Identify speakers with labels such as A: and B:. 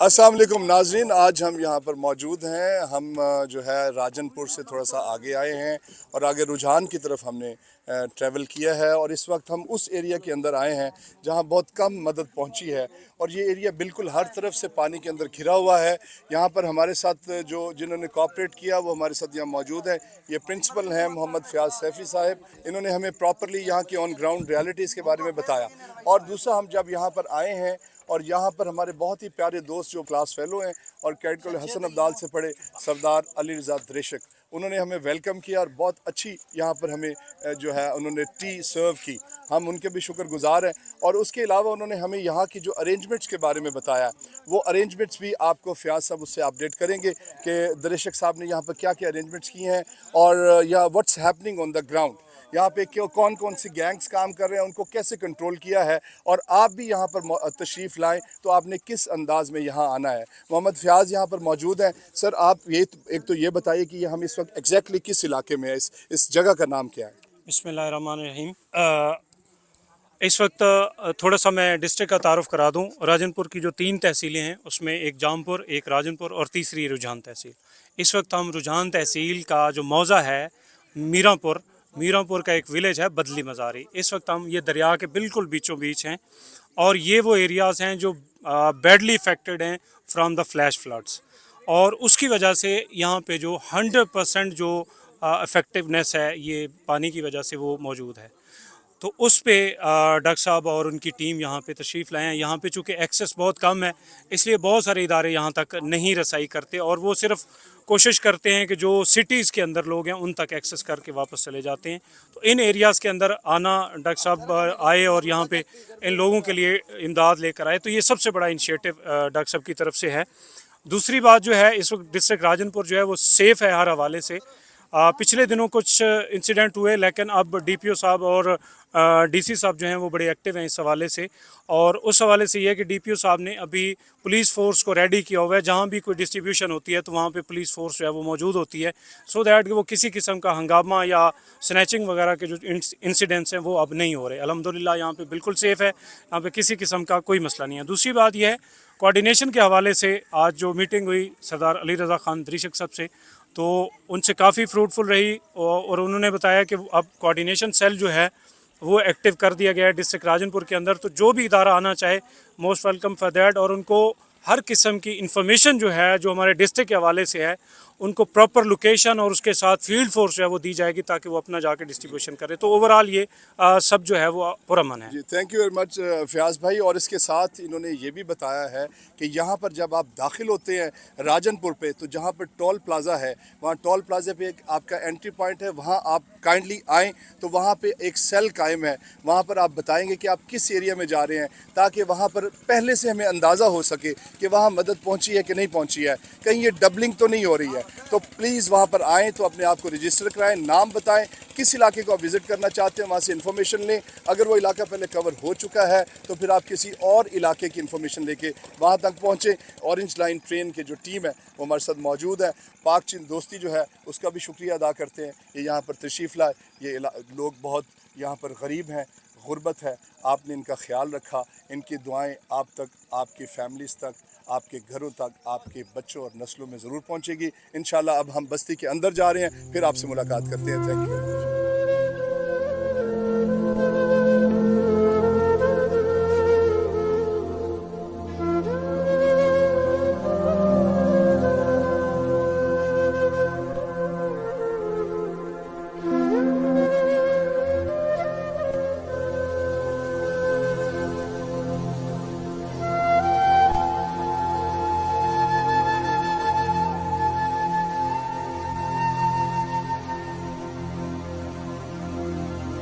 A: अस्सलाम वालेकुम नाजरीन, आज हम यहाँ पर मौजूद हैं। हम जो है राजनपुर से थोड़ा सा आगे आए हैं और आगे रुझान की तरफ हमने ट्रैवल किया है और इस वक्त हम उस एरिया के अंदर आए हैं जहाँ बहुत कम मदद पहुँची है और ये एरिया बिल्कुल हर तरफ से पानी के अंदर घिरा हुआ है। यहाँ पर हमारे साथ जो जिन्होंने कोऑपरेट किया वो हमारे साथ यहाँ मौजूद हैं। ये प्रिंसिपल हैं मोहम्मद फ़याज़ सैफ़ी साहब। इन्होंने हमें प्रॉपरली यहाँ की ऑन ग्राउंड रियलिटीज़ के बारे में बताया। और दूसरा, हम जब यहाँ पर आए हैं और यहाँ पर हमारे बहुत ही प्यारे दोस्त जो क्लास फेलो हैं और कैडेट कॉलेज हसन अब्दाल से पढ़े सरदार अली रज़ा दरेशक, उन्होंने हमें वेलकम किया और बहुत अच्छी यहाँ पर हमें जो है उन्होंने टी सर्व की। हम उनके भी शुक्रगुजार हैं। और उसके अलावा उन्होंने हमें यहाँ की जो अरेंजमेंट्स के बारे में बताया, वो अरेंजमेंट्स भी आपको फ़याज़ साहब उससे अपडेट करेंगे कि दरेशक साहब ने यहाँ पर क्या क्या अरेंजमेंट्स किए हैं और या what's happening on the ground. यहाँ पे क्यों कौन कौन सी गैंग्स काम कर रहे हैं, उनको कैसे कंट्रोल किया है और आप भी यहाँ पर तशरीफ़ लाएं तो आपने किस अंदाज़ में यहाँ आना है। मोहम्मद फ़याज़ यहाँ पर मौजूद हैं। सर, आप एक तो ये बताइए कि हम इस वक्त एग्जैक्टली किस इलाके में है, इस जगह का नाम क्या है?
B: बिस्मिल्लाहिर्रहमानिर्रहीम। इस वक्त थोड़ा सा मैं डिस्ट्रिक्ट का तारुफ करा दूं। राजनपुर की जो 3 तहसीलें हैं उसमें एक जामपुर, एक राजनपुर और तीसरी रुझान तहसील। इस वक्त हम रुझान तहसील का जो मौज़ा है मीरापुर का एक विलेज है बदली मज़ारी। इस वक्त हम ये दरिया के बिल्कुल बीचों बीच हैं और ये वो एरियाज़ हैं जो बैडली इफ़ेक्टेड हैं फ्राम द फ्लैश फ्लड्स। और उसकी वजह से यहाँ पे जो 100% जो इफ़ेक्टिवनेस है ये पानी की वजह से वो मौजूद है। तो उस पे डॉक्टर साहब और उनकी टीम यहाँ पे तशरीफ़ लाए हैं। यहाँ पे चूँकि एक्सेस बहुत कम है, इसलिए बहुत सारे इदारे यहाँ तक नहीं रसाई करते और वो सिर्फ कोशिश करते हैं कि जो सिटीज़ के अंदर लोग हैं उन तक एक्सेस करके वापस चले जाते हैं। तो इन एरियाज़ के अंदर आना, डॉक्टर साहब आए और यहाँ पे इन लोगों के लिए इमदाद लेकर आए, तो ये सबसे बड़ा इनिशिएटिव डॉक्टर साहब की तरफ से है। दूसरी बात जो है, इस वक्त डिस्ट्रिक्ट राजनपुर जो है वो सेफ़ है हर हवाले से। पिछले दिनों कुछ इंसिडेंट हुए, लेकिन अब डीपीओ साहब और डीसी साहब जो हैं वो बड़े एक्टिव हैं इस हवाले से। और उस हवाले से ये है कि डीपीओ साहब ने अभी पुलिस फोर्स को रेडी किया हुआ है। जहाँ भी कोई डिस्ट्रीब्यूशन होती है तो वहाँ पे पुलिस फोर्स जो है वो मौजूद होती है, सो दैट कि वो किसी किस्म का हंगामा या स्नैचिंग वगैरह के जो इंसिडेंट्स हैं वो अब नहीं हो रहे। अल्हम्दुलिल्लाह यहाँ पे बिल्कुल सेफ़ है, यहाँ पे किसी किस्म का कोई मसला नहीं है। दूसरी बात यह है, कोऑर्डिनेशन के हवाले से आज जो मीटिंग हुई सरदार अली रज़ा खान दरीशक साहब से, तो उनसे काफ़ी फ्रूटफुल रही और उन्होंने बताया कि अब कोऑर्डिनेशन सेल जो है वो एक्टिव कर दिया गया है डिस्ट्रिक्ट राजनपुर के अंदर। तो जो भी इदारा आना चाहे, मोस्ट वेलकम फॉर दैट। और उनको हर किस्म की इंफॉर्मेशन जो है जो हमारे डिस्ट्रिक्ट के हवाले से है, उनको प्रॉपर लोकेशन और उसके साथ फील्ड फोर्स जो है वो दी जाएगी ताकि वो अपना जाके डिस्ट्रीब्यूशन करे। तो ओवरऑल ये सब जो है वो पुरअमन है।
A: जी, thank you very much Fayaz भाई। और इसके साथ इन्होंने ये भी बताया है कि यहाँ पर जब आप दाखिल होते हैं राजनपुर पे, तो जहाँ पर टोल प्लाज़ा है, वहाँ टोल प्लाज़े पे एक आपका एंट्री पॉइंट है, वहाँ आप काइंडली आएँ तो वहाँ पे एक सेल कायम है। वहाँ पर आप बताएंगे कि आप किस एरिया में जा रहे हैं, ताकि वहाँ पर पहले से हमें अंदाज़ा हो सके कि वहाँ मदद पहुँची है कि नहीं पहुँची है, कहीं ये डबलिंग तो नहीं हो रही है। तो प्लीज़ वहाँ पर आएँ तो अपने आप को रजिस्टर कराएँ, नाम बताएँ, किस इलाके को आप विज़िट करना चाहते हैं, वहाँ से इन्फॉर्मेशन लें। अगर वो इलाका पहले कवर हो चुका है तो फिर आप किसी और इलाके की इन्फॉर्मेशन लेके वहाँ तक पहुँचें। ऑरेंज लाइन ट्रेन के जो टीम है वो हमारे साथ मौजूद है। पाक चीन दोस्ती जो है उसका भी शुक्रिया अदा करते हैं, ये यहाँ पर तशरीफ़ लाए। ये लोग बहुत यहाँ पर गरीब हैं, गुर्बत है, आपने इनका ख्याल रखा। इनकी दुआएं आप तक, आपकी फैमिलीज़ तक, आपके घरों तक, आपके बच्चों और नस्लों में ज़रूर पहुँचेगी इंशाल्लाह। अब हम बस्ती के अंदर जा रहे हैं, फिर आपसे मुलाकात करते हैं। Thank you.